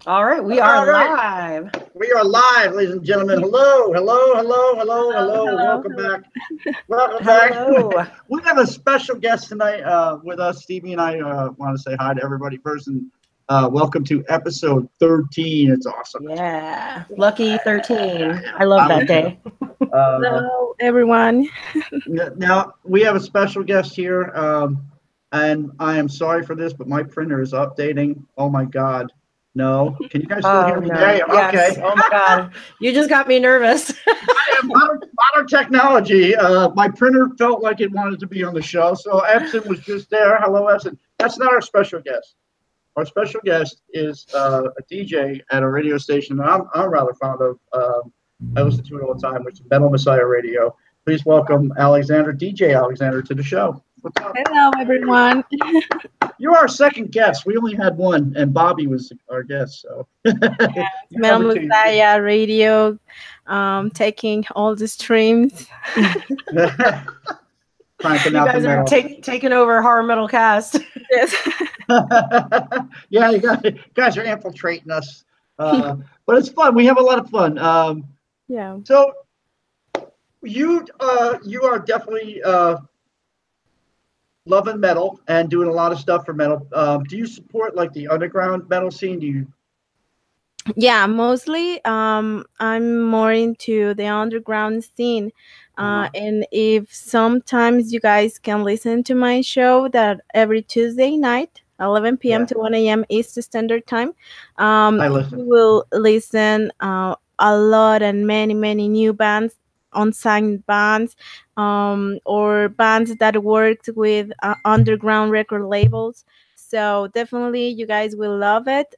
All right, we are All right, live. we are live, ladies and gentlemen. Hello, hello, hello, hello, Hello, hello. hello, Welcome hello. back. Welcome back. Hello. We have a special guest tonight with us. Stevie and I want to say hi to everybody first, and welcome to episode 13. It's awesome. It's Yeah. Lucky 13. yeah, I love I'm that with you. day. Hello, everyone. Now we have a special guest here, and I am sorry for this, but my printer is updating. Oh my God, no! Can you guys still Oh hear me? There no. you Yes. okay. Oh my God. You just got me nervous. Modern technology. My printer felt like it wanted to be on the show, so Epson was just there. Hello, Epson. That's not our special guest. Our special guest is a DJ at a radio station that I'm rather fond of. I listen to it all the time, which is Metal Messiah Radio. Please welcome Alexandra, DJ Alexandra, to the show. What's up? Hello, everyone. You're our second guest. We only had one, and Bobby was our guest. So you're Mel number two. Messiah Radio, taking all the streams. Cranking You out the guys are metal. taking over Horror Metal Cast. Yes. Yeah, guys are infiltrating us, but it's fun. We have a lot of fun. Yeah. So you are definitely loving metal and doing a lot of stuff for metal. Do you support like the underground metal scene? Do you? Yeah, mostly I'm more into the underground scene. Uh-huh. And if sometimes you guys can listen to my show that every Tuesday night, 11 p.m. Yeah, to 1 a.m. East Standard Time, I you listen. will listen a lot and many, many new bands, unsigned bands, or bands that worked with underground record labels. So definitely you guys will love it.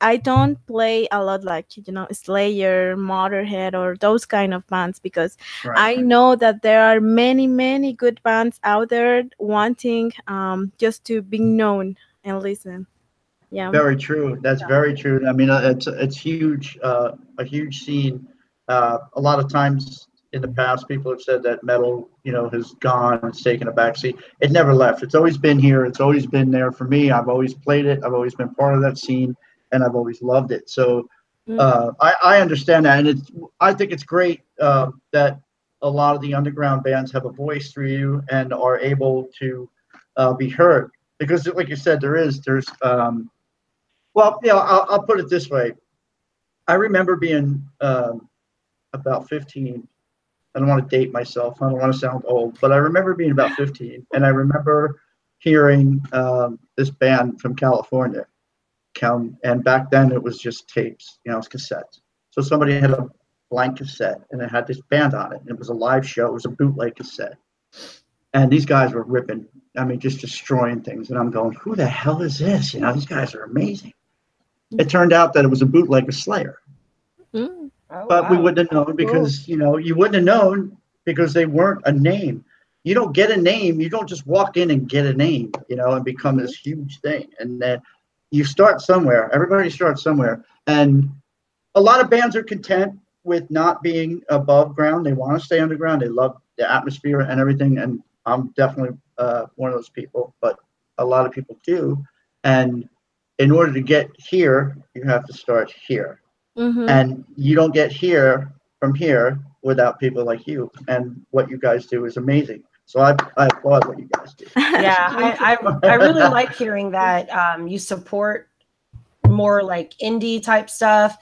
I don't play a lot like Slayer, Motorhead, or those kind of bands because Right. I know that there are many, many good bands out there wanting just to be known and listen. Yeah. Very true. That's very true. I mean, it's huge, a huge scene. A lot of times in the past, people have said that metal, has gone. It's taken a backseat. It never left. It's always been here. It's always been there for me. I've always played it. I've always been part of that scene, and I've always loved it. So Mhm. I understand that, and I think it's great that a lot of the underground bands have a voice through you and are able to be heard. Because, like you said, there's well, I'll put it this way. I remember being about 15. I don't want to date myself. I don't want to sound old, but I remember being about 15, and I remember hearing this band from California come. And back then, it was just tapes. It was cassettes. So somebody had a blank cassette, and it had this band on it. And it was a live show. It was a bootleg cassette, and these guys were ripping. I mean, just destroying things. And I'm going, who the hell is this? These guys are amazing. It turned out that it was a bootleg of Slayer, Mm. Oh but we wow. wouldn't have known Cool. because you wouldn't have known because they weren't a name. You don't get a name. You don't just walk in and get a name, and become Mhm. this huge thing. And then you start somewhere. Everybody starts somewhere, and a lot of bands are content with not being above ground. They want to stay underground. They love the atmosphere and everything. And I'm definitely one of those people, but a lot of people do. And in order to get here, you have to start here. Mhm. And you don't get here from here without people like you. And what you guys do is amazing. So I applaud what you guys do. Yeah, Thank you. I really like hearing that you support more like indie type stuff.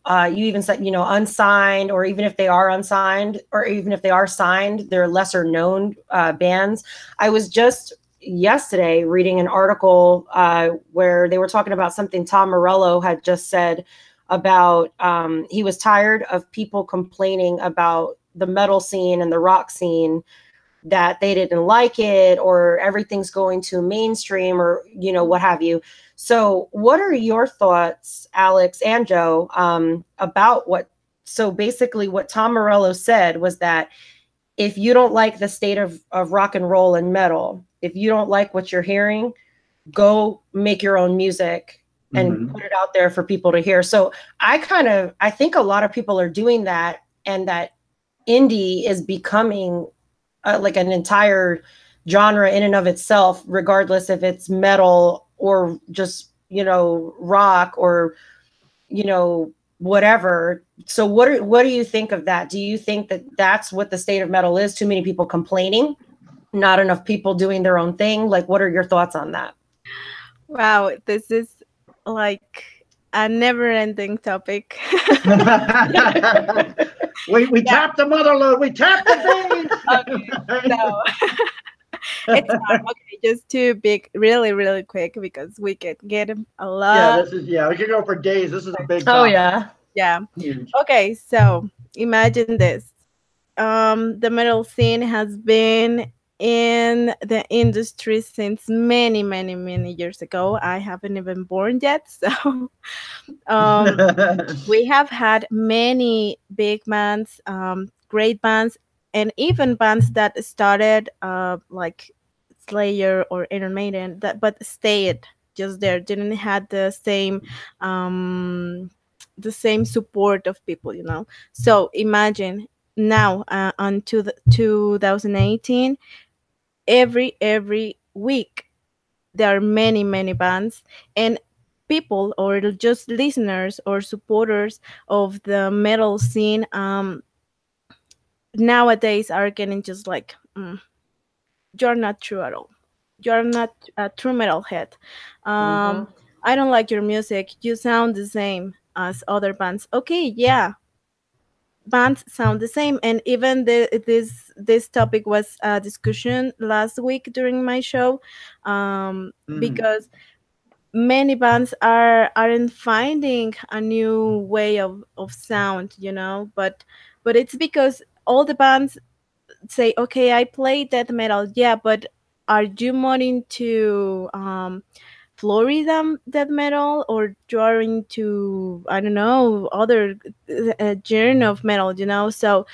You even said, unsigned, or even if they are unsigned, or even if they are signed, they're lesser known bands. I was just yesterday reading an article where they were talking about something Tom Morello had just said about he was tired of people complaining about the metal scene and the rock scene, that they didn't like it, or everything's going to mainstream, or what have you. So what are your thoughts, Alex and Joe, about what, so basically what Tom Morello said was that if you don't like the state of rock and roll and metal, if you don't like what you're hearing, go make your own music and Mm-hmm. put it out there for people to hear. So I think a lot of people are doing that, and that indie is becoming like an entire genre in and of itself, regardless if it's metal or just rock or whatever. So what do you think of that? Do you think that that's what the state of metal is? Too many people complaining, not enough people doing their own thing? Like, what are your thoughts on that? Wow, this is like a never-ending topic. we Yeah. tapped the mother load. We tapped the Okay, so it's fine. Okay, just too big, really, really quick because we can get a lot. we could go for days. This is a big Oh topic. yeah. Yeah. Huge. Okay, so imagine this. The metal scene has been in the industry since many, many, many years ago. I haven't even born yet, so um, we have had many big bands, great bands, and even bands that started like Slayer or Iron Maiden, that but stayed just there, didn't have um, the same support of people, you know. So imagine now on to the 2018, every week there are many many bands, and people or just listeners or supporters of the metal scene nowadays are getting just like you're not true at all, you're not a true metalhead. um Mm-hmm. I don't like your music, you sound the same as other bands. Okay, yeah, bands sound the same, and even this topic was a discussion last week during my show, because many bands aren't finding a new way of sound, you know, but it's because all the bands say, okay, I play death metal, yeah, but are you more into Florida death metal, or you're into, I don't know, other genre of metal, you know? So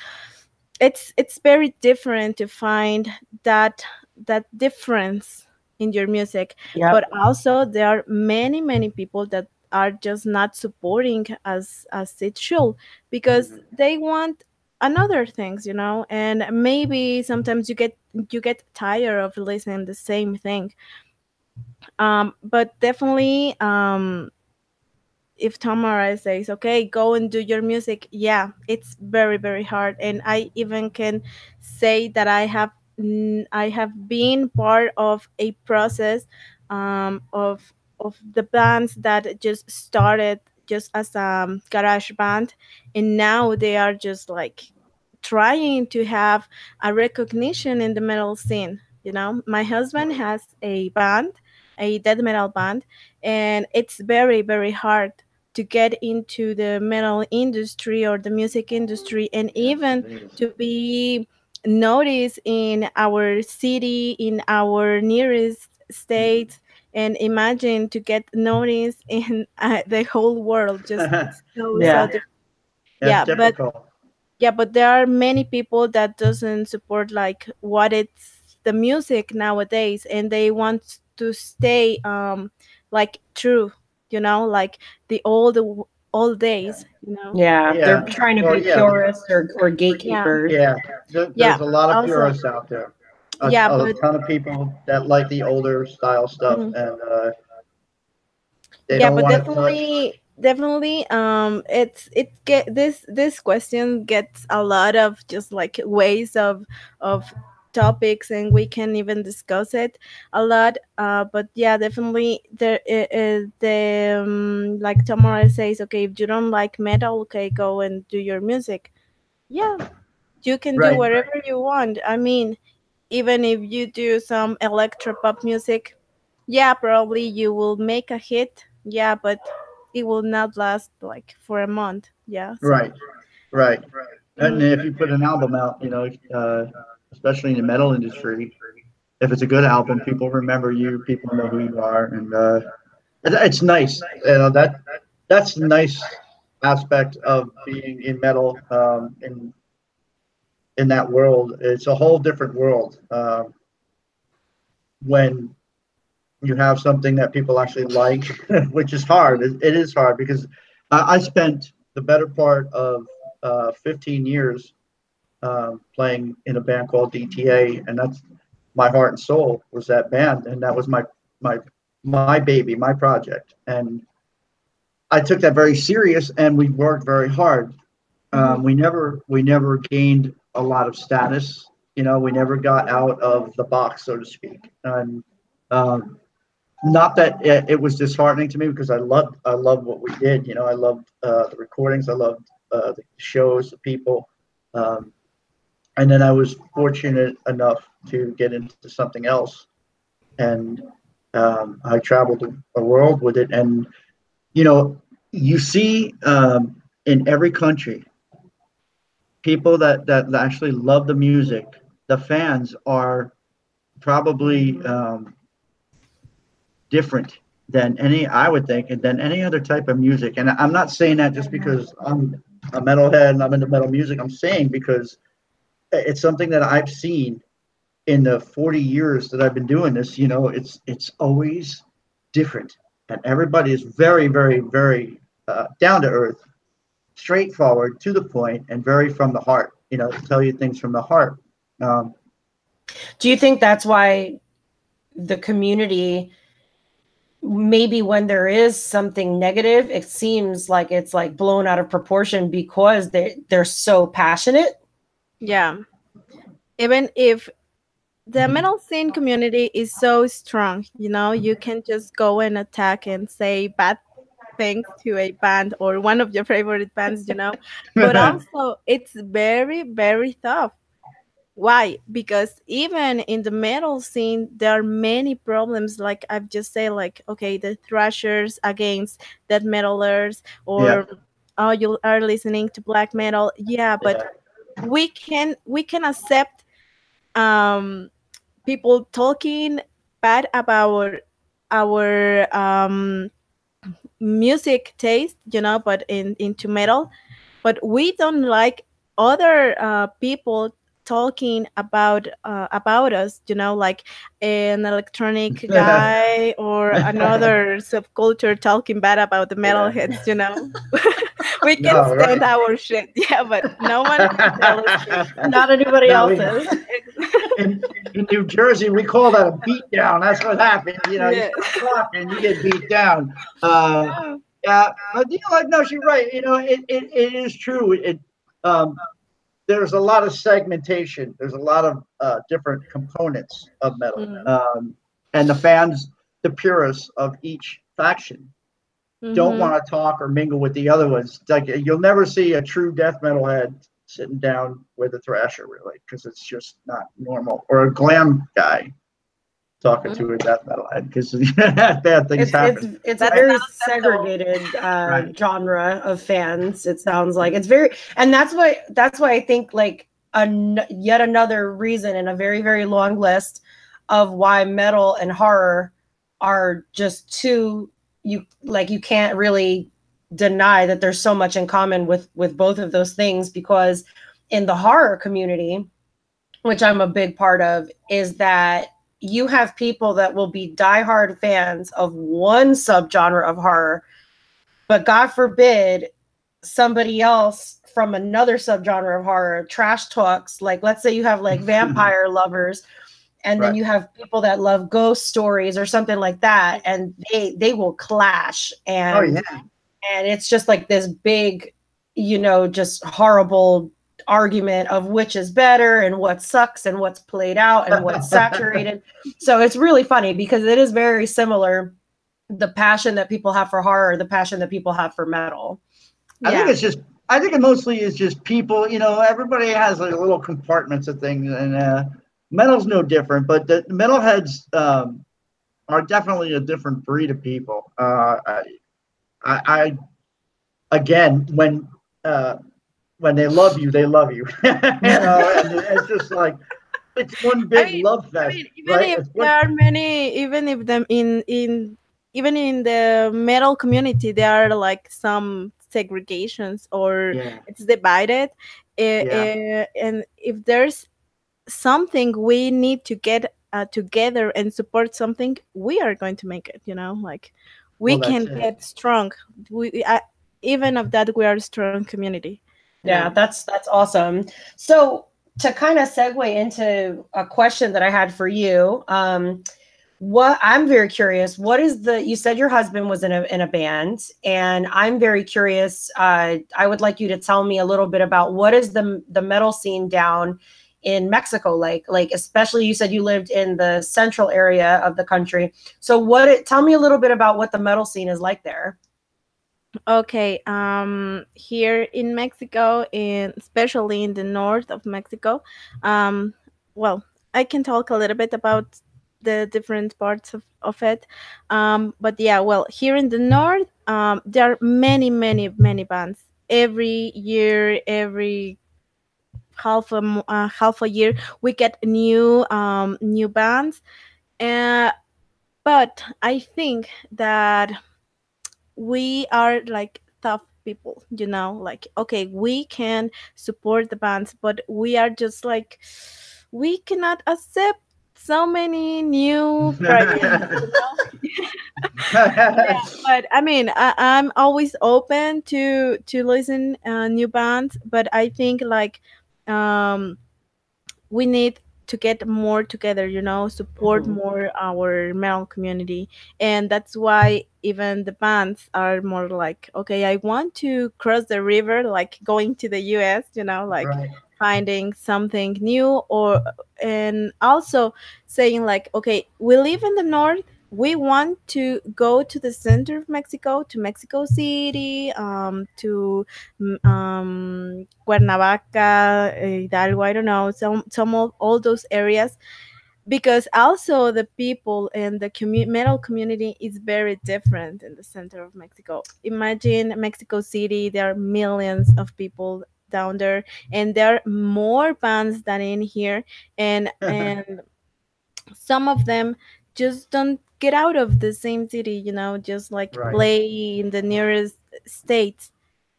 it's very different to find that difference in your music. But Yep. also there are many many people that are just not supporting as it should, because they want another things, you know, and maybe sometimes you get tired of listening the same thing. But definitely, if Tamara says, okay, go and do your music, yeah, it's very, very hard. And I even can say that I have been part of a process of the bands that just started just as a garage band, and now they are just like trying to have a recognition in the metal scene. You know, my husband has a band, a death metal band, and it's very, very hard to get into the metal industry or the music industry, and even to be noticed in our city, in our nearest state, and imagine to get noticed in the whole world. Just it's so Yeah. different. That's Yeah, but difficult. yeah, but there are many people that doesn't support like what it's the music nowadays, and they want to stay like true, you know, like the old days, you know. Yeah. They're Yeah. trying to Well, be yeah. purists or Yeah, gatekeepers. Yeah. yeah, There's a lot of also, purists out there. yeah, A but ton of people that like the older style stuff, mhm. and they Yeah, don't but want to touch. definitely it get this question gets a lot of just like ways of topics, and we can even discuss it a lot, but yeah, definitely there is the like Tamara says, okay, if you don't like metal, okay, go and do your music. Yeah, you can do Right. whatever you want. I mean, even if you do some electro pop music, yeah, probably you will make a hit. Yeah, but it will not last like for a month. Yeah, so Right. Right. And mhm. if you put an album out, especially in the metal industry, if it's a good album, people remember you. People know who you are, and it's nice. That's the nice aspect of being in metal. In that world, it's a whole different world when you have something that people actually like, which is hard. It is hard because I spent the better part of 15 years playing in a band called DTA, and that's my heart and soul was that band, and that was my my baby, my project, and I took that very serious, and we worked very hard. We never gained a lot of status. You know, we never got out of the box, so to speak. And um, not that it was disheartening to me, because I loved what we did. You know, I loved the recordings, I loved the shows, the people, and then I was fortunate enough to get into something else, and I traveled the world with it. And you know, you see in every country people that actually love the music. The fans are probably different than any, I would think, and than any other type of music. And I'm not saying that just because I'm a metalhead and I'm into metal music. I'm saying because it's something that I've seen in the 40 years that I've been doing this. You know, it's always different, and everybody is very, very, very down to earth, straightforward, to the point, and very from the heart. You know, tell you things from the heart. Do you think that's why the community, maybe when there is something negative, it seems like it's like blown out of proportion because they're so passionate? Yeah. Even if the metal scene community is so strong, you know, you can just go and attack and say bad things to a band or one of your favorite bands, you know, but also it's very, very tough. Why? Because even in the metal scene, there are many problems. Like I've just said, like, okay, the thrashers against death metalers, Yeah, or oh, you are listening to black metal. Yeah, but yeah, we can accept um people talking bad about our music taste, you know, but into metal, but we don't like other people talking about us, you know, like an electronic guy or another subculture talking bad about the yeah. metalheads, you know. We can No, stand right. our shit, yeah, but no one can tell us to. Not anybody No, we, else's. in New Jersey, we call that a beat down. That's what happens. You know, you Yeah. start talking, you get beat down. Yeah, but you know, like, no, she's right. You know, it is true. Um, there's a lot of segmentation. There's a lot of different components of metal, Mm. and the fans, the purists of each faction, don't Mm-hmm. want to talk or mingle with the other ones. Like, you'll never see a true death metal head sitting down with a thrasher, really, because it's just not normal. Or a glam guy talking to a death metal head, because bad things happen. It's a That's very not acceptable. segregated Right. genre of fans. It sounds like it's very, and that's why I think like yet another reason in a very, very long list of why metal and horror are just two, you can't really deny that there's so much in common with both of those things, because in the horror community, which I'm a big part of, is that you have people that will be diehard fans of one subgenre of horror, but God forbid somebody else from another subgenre of horror trash talks. Like, let's say you have like vampire lovers, and then Right. you have people that love ghost stories or something like that, and they will clash, Oh yeah. and it's just like this big, just horrible argument of which is better and what sucks and what's played out and what's saturated. So it's really funny because it is very similar, the passion that people have for horror, the passion that people have for metal. I think Yeah. it's just. I think it mostly is just people. You know, everybody has like little compartments of things, and metal's no different. But the metalheads are definitely a different breed of people. I again, when they love you, they love you. You know, and it's just like it's one I big mean, love I fest, mean, even right? if It's there one. are many, even if them in even in the metal community, there are like some segregations or Yeah, it's divided. yeah. And if there's something we need to get together and support something, we are going to make it. You know, like we Well, that's can it. get strong. Even of that, we are a strong community. You Yeah, know. that's awesome. So to kind of segue into a question that I had for you, what I'm very curious, what is the, you said your husband was in a band, and I'm very curious. I would like you to tell me a little bit about what is the metal scene down in Mexico like, especially you said you lived in the central area of the country. So tell me a little bit about what the metal scene is like there. Okay, here in Mexico, especially in the north of Mexico, um, well, I can talk a little bit about the different parts of it. But yeah, well, here in the north, there are many, many, many bands. Every year, every half a year, we get new bands. Uh, but I think that we are like tough people, like, okay, we can support the bands, but we are just like, we cannot accept so many new projects. Yeah, but I mean, I'm always open to listen new bands, but I think like um we need to get more together, support Mhm. more our metal community. And that's why even the bands are more like, okay, I want to cross the river, like going to the US, like Right. finding something new. And also saying like, okay, we live in the north, we want to go to the center of Mexico, to Mexico City, to Cuernavaca, Hidalgo, I don't know, some of all those areas, because also the people and the metal community is very different in the center of Mexico. Imagine Mexico City, there are millions of people down there, and there are more bands than in here, and some of them just don't get out of the same city, just like Right. play in the nearest states.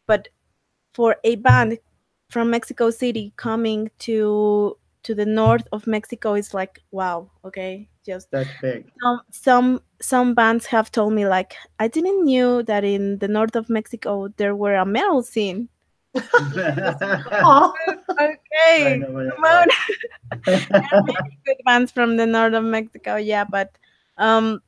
But for a band from Mexico City coming to the north of Mexico, is like, wow, okay, just That's big. some bands have told me like, I didn't knew that in the north of Mexico there were a metal scene. Aw. I Okay, know what come on. There are many good bands from the north of Mexico, yeah, but um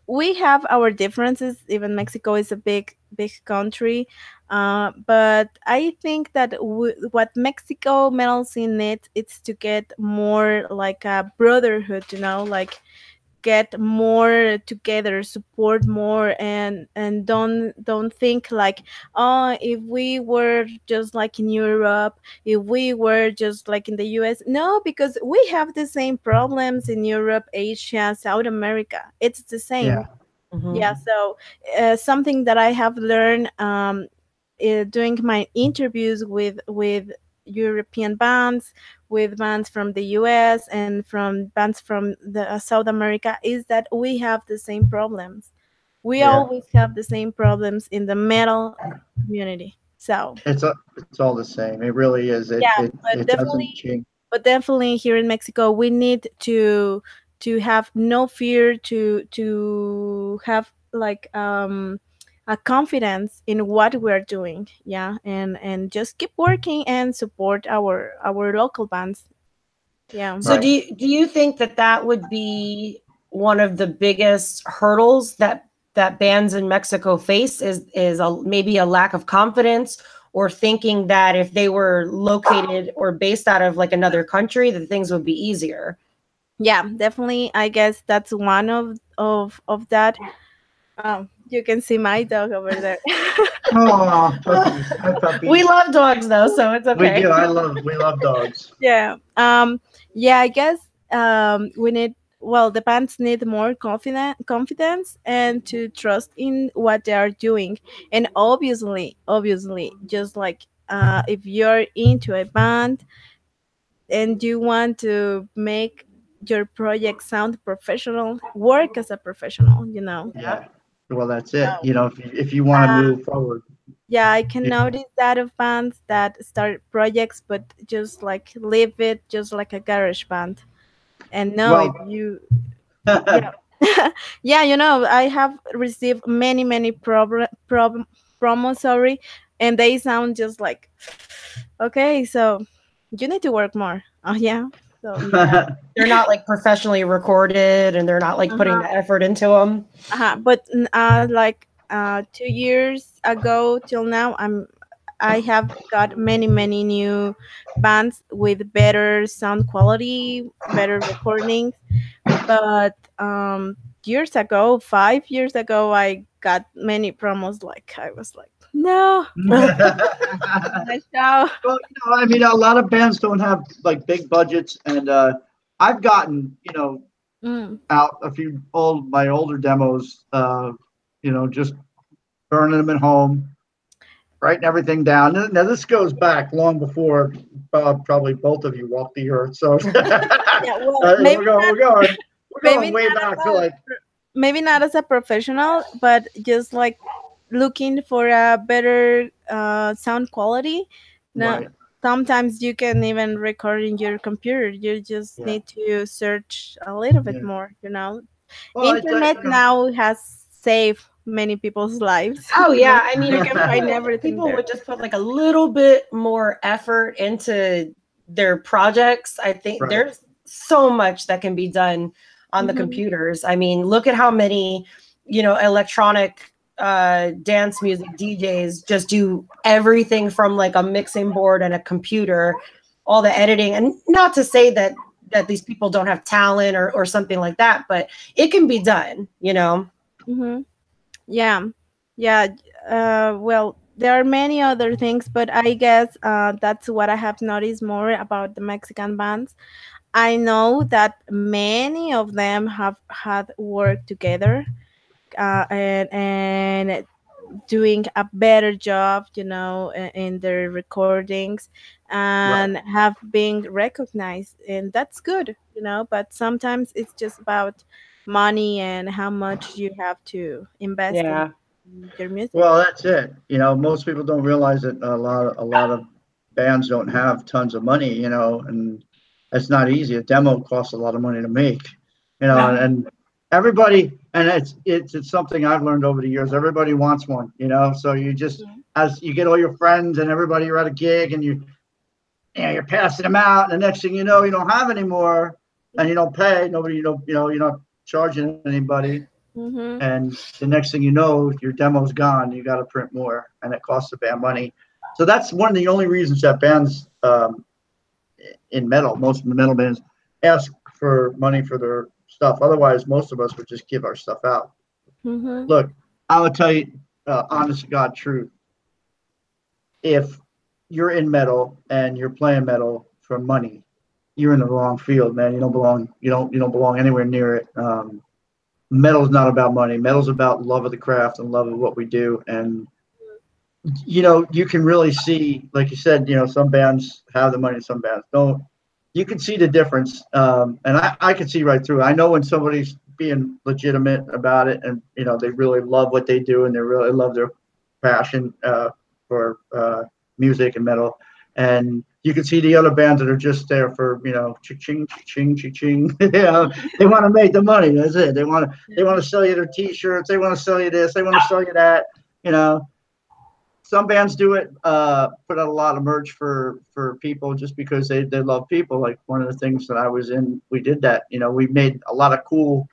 we have our differences. Even Mexico is a big country, but I think that what Mexico metal scene needs is to get more like a brotherhood, like get more together, support more, and don't think like, oh, if we were just like in Europe, if we were just like in the US. No, because we have the same problems in Europe, Asia, South America. It's the Yeah. same. Yeah, Mhm. so something that I have learned doing my interviews with European bands, with bands from the US, and from bands from the South America, is that we have the same problems. We Yeah. always have the same problems in the metal community. So It's all the same. It really is. yeah, It doesn't change. but definitely here in Mexico, we need to have no fear, to have like a confidence in what we're doing. Yeah, and just keep working and support our local bands. Yeah. So Right. do you think that that would be one of the biggest hurdles that bands in Mexico face is maybe a lack of confidence, or thinking that if they were located or based out of like another country that things would be easier? Yeah, definitely, I guess that's one of that. You can see my dog over there. Oh, puppies. Hi, We puppies. love dogs though, so it's We okay. do. We love dogs. Yeah. Yeah, I guess we need, well, the bands need more confidence and to trust in what they are doing. And obviously, just like if you're into a band and you want to make your project sound professional, work as a professional. Yeah. Yeah. Well, that's it. So, If you want to move forward. yeah, I can You, notice that of bands that start projects but just like leave it just like a garage band. And no, if well, you, yeah. Yeah, I have received many promos, sorry, and they sound just like, okay, so you need to work more. Oh yeah. So yeah. They're not like professionally recorded, and they're not like putting the effort into them. But like 2 years ago till now, I have got many new bands with better sound quality, better recordings. But years ago, 5 years ago, I got many promos. Like I was like, no, nice show. Well, I mean, a lot of bands don't have like big budgets, and I've gotten, Mm. out a few my older demos, just burning them at home, writing everything down. Now this goes back long before probably both of you walked the earth, so Yeah, well, maybe we're going maybe way not back as to like. maybe not as a professional, but just like looking for a better sound quality. Now, Right. sometimes you can even record in your computer. You just Yeah. need to search a little bit Yeah. more. Well, Internet now has saved many people's lives. Oh yeah, I mean, You if can find people, everything people there. would just put like a little bit more effort into their projects, I think Right. there's so much that can be done on the computers. I mean, look at how many, electronic dance music DJs just do everything from like a mixing board and a computer, all the editing. And not to say that these people don't have talent or something like that, but it can be done, Mm-hmm. Yeah, yeah. Well, there are many other things, but I guess that's what I have noticed more about the Mexican bands. I know that many of them have had worked together, and doing a better job, in their recordings, Right. and have been recognized, and that's good, But sometimes it's just about money and how much you have to invest in Yeah. your music. Well, that's it. Most people don't realize that a lot of bands don't have tons of money, and it's not easy. A demo costs a lot of money to make, and everybody, and it's something I've learned over the years. Everybody wants one, so you just, as you get all your friends and everybody, you're at a gig and you're passing them out, and the next thing you know, you don't have any more, and you don't pay nobody. You're not charging anybody. Mm-hmm. And the next thing you know, your demo's gone. You got to print more, and it costs the band money. So that's one of the only reasons that bands in metal, most of the metal bands, ask for money for their stuff. Otherwise, most of us would just give our stuff out. Mm-hmm. Look, I will tell you, honest to God truth. If you're in metal and you're playing metal for money, you're in the wrong field, man. You don't belong. You don't belong anywhere near it. Metal's not about money. Metal's about love of the craft and love of what we do. And you can really see, like you said, some bands have the money, some bands don't. You can see the difference, and I can see right through. I know when somebody's being legitimate about it, and they really love what they do, and they really love their passion for music and metal. And you can see the other bands that are just there for cha-ching, cha-ching, cha-ching. They want to make the money. That's it. They want to sell you their T-shirts. They want to sell you this. They want to sell you that. Some bands do it, put out a lot of merch for people just because they love people. Like one of the things that I was in, we did that. We made a lot of cool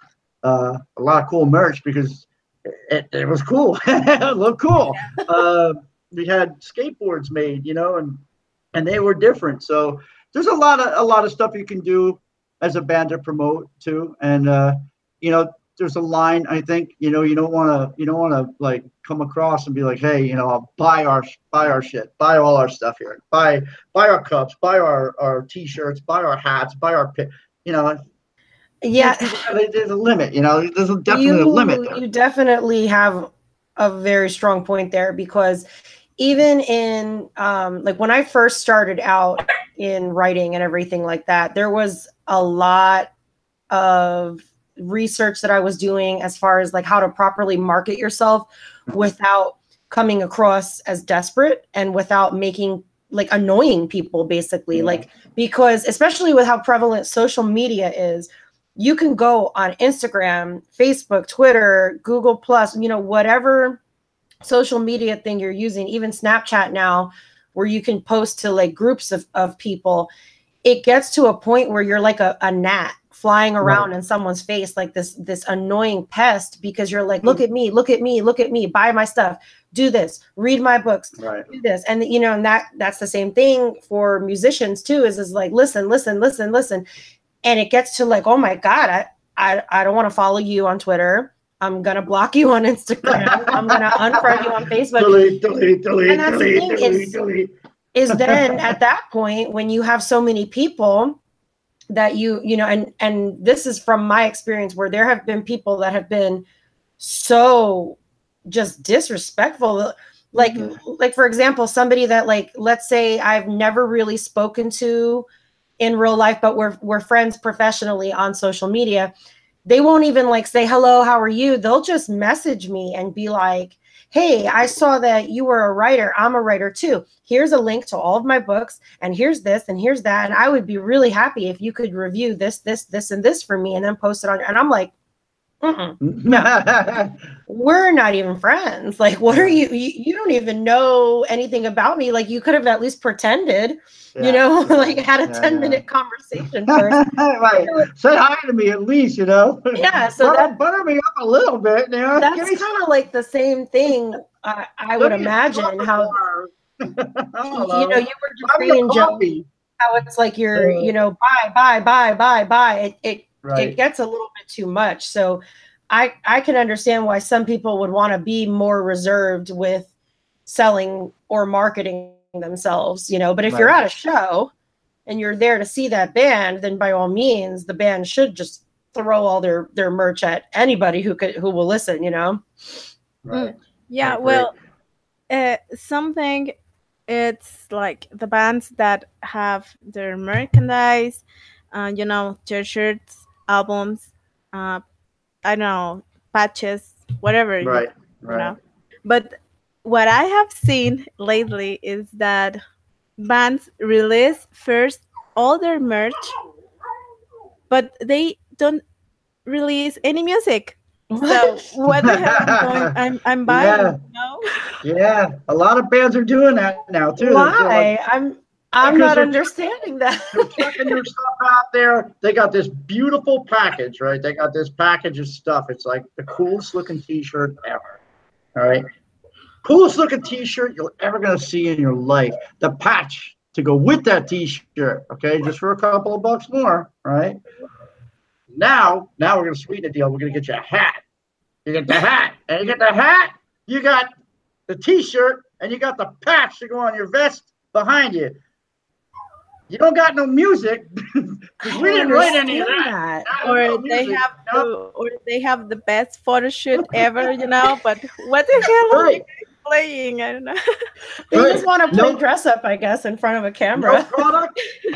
merch because it was cool. It looked cool. We had skateboards made, and they were different. So there's a lot of stuff you can do as a band to promote too. And there's a line, I think, you don't want to like come across and be like, hey, I'll buy our shit, buy all our stuff here, buy our cups, buy our T-shirts, buy our hats, buy our Yeah. There's a limit, there's definitely a limit there. You definitely have a very strong point there, because even in like when I first started out in writing and everything like that, there was a lot of research that I was doing as far as like how to properly market yourself without coming across as desperate and without making like annoying people, basically. Like, because especially with how prevalent social media is, you can go on Instagram, Facebook, Twitter, Google Plus, whatever social media thing you're using, even Snapchat now, where you can post to like groups of people. it gets to a point where you're like a gnat flying around in someone's face, like this annoying pest, because you're like, look at me, look at me, look at me, buy my stuff, do this, read my books, do this. And you know, and that's the same thing for musicians too, is like, listen. And it gets to like, oh my God, I don't want to follow you on Twitter. I'm going to block you on Instagram. I'm going to unfriend you on Facebook. Delete. And that's the thing is then at that point, when you have so many people that you know, and this is from my experience, where there have been people that have been so just disrespectful. Like for example, somebody that, like, let's say I've never really spoken to in real life, but we're friends professionally on social media. They won't even like say, hello, how are you? They'll just message me and be like, hey, I saw that you were a writer. I'm a writer too. Here's a link to all of my books, and here's this and here's that. And I would be really happy if you could review this, and this for me, and then post it on. And I'm like, no, we're not even friends. Like, what are you don't even know anything about me. Like, you could have at least pretended, you know, like had a 10-minute conversation first. Right. Say hi to me at least, you know. Yeah. So butter me up a little bit. You know? That's kind of like the same thing. I would imagine how, you know, you were just saying, Joe, how it's like you're, you know, buy. It gets a little bit too much. So I can understand why some people would want to be more reserved with selling or marketing themselves, you know. But if you're at a show and you're there to see that band, then by all means, the band should just throw all their merch at anybody who will listen, you know. Yeah, well, something, it's like the bands that have their merchandise, you know, t-shirts, albums, I don't know, patches, whatever. You know. But what I have seen lately is that bands release first all their merch, but they don't release any music. So what the hell I'm buying? Yeah. You know? Yeah, a lot of bands are doing that now too. Why? I'm not understanding that. They're checking their stuff out there. They got this beautiful package, right? They got this package of stuff. It's like the coolest looking T-shirt ever. All right, coolest looking T-shirt you're ever gonna see in your life. The patch to go with that T-shirt, okay, just for a couple of bucks more, right? Now we're gonna sweeten the deal. We're gonna get you a hat. You get the hat, and you get the hat. You got the T-shirt, and you got the patch to go on your vest behind you. You don't got no music. We didn't write any of that. Or they have the best photo shoot ever, you know. But what the hell are you playing? I don't know. They just want to play dress up, I guess, in front of a camera.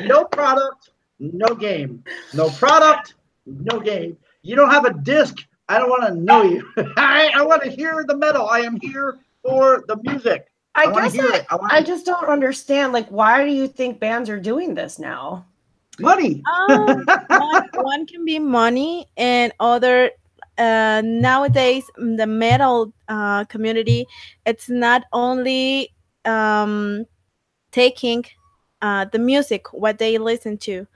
No product, no game. No product, no game. You don't have a disc. I don't want to know you. I want to hear the metal. I am here for the music. I just don't understand. Like, why do you think bands are doing this now? Money. One can be money, and other nowadays the metal community, it's not only taking the music what they listen to.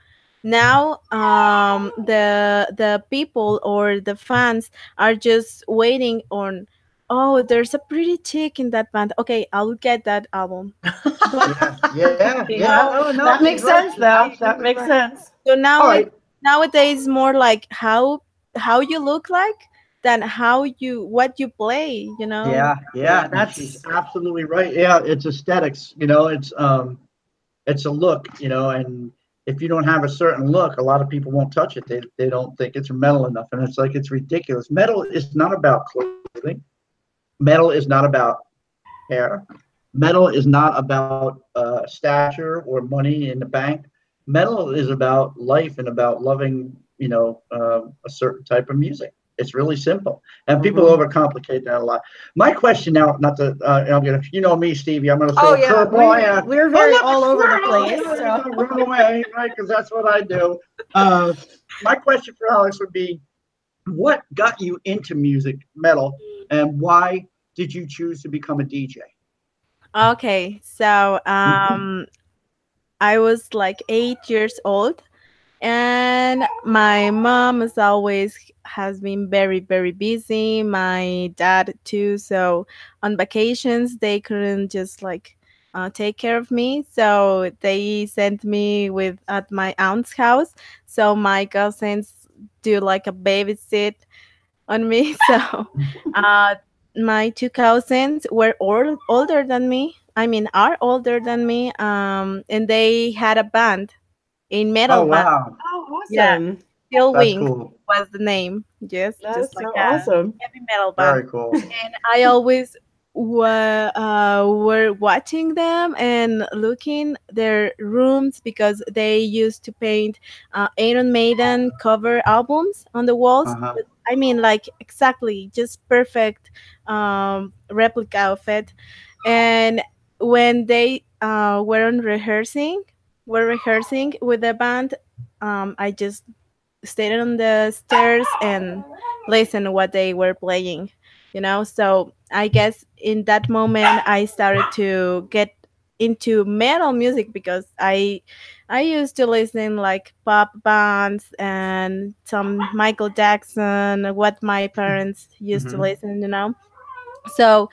Now the people or the fans are just waiting on, oh, there's a pretty chick in that band. Okay, I'll get that album. That makes sense, though. That makes sense. So nowadays more like how you look like than what you play, you know. Yeah, that's absolutely right. Yeah, it's aesthetics, you know. It's a look, you know, and if you don't have a certain look, a lot of people won't touch it. They don't think it's metal enough, and it's like, it's ridiculous. Metal is not about clothing. Metal is not about hair. Metal is not about stature or money in the bank. Metal is about life and about loving, you know, a certain type of music. It's really simple, and people overcomplicate that a lot. My question now, not to, you know me, Stevie. I'm going to say, we're very all over the place. So. Run away, right? Because that's what I do. My question for Alex would be, what got you into music, metal, and why did you choose to become a DJ? Okay, so I I was like 8 years old, and my mom is always has been very very busy, my dad too, so on vacations they couldn't just like take care of me, so they sent me with at my aunt's house, so my cousins do like a babysit on me. So uh my two cousins were older than me, I mean are older than me, and they had a band, a metal Oh band. wow, Oh, Yeah, awesome. Steel that's Wings cool. was the name. Yes, just That's like so a awesome. heavy metal band. Very cool. And I always were watching them and looking their rooms because they used to paint Iron Maiden cover albums on the walls. Uh huh. I mean, like exactly, just perfect replica of it. And when they were rehearsing with the band, I just stayed on the stairs and listened what they were playing, so I guess in that moment I started to get into metal music because I used to listen like pop bands and some Michael Jackson, what my parents used to Hmm. listen, so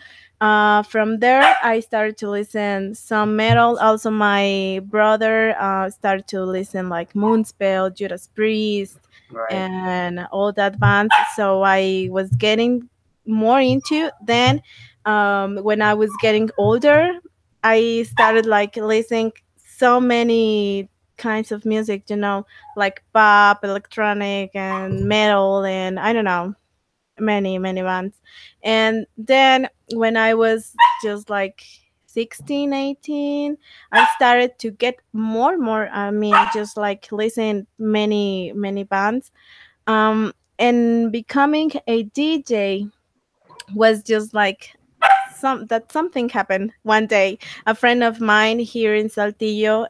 from there I started to listen some metal. Also my brother started to listen like Moonspell, Judas Priest, Right. and all that bands, so I was getting more into. Then when I was getting older, I started like listening so many kinds of music, like pop, electronic, and metal, and I don't know, many bands. And then when I was just like 16, 18, I started to get more, I mean, just like listen many bands. And becoming a DJ was just like something happened one day. A friend of mine here in Saltillo,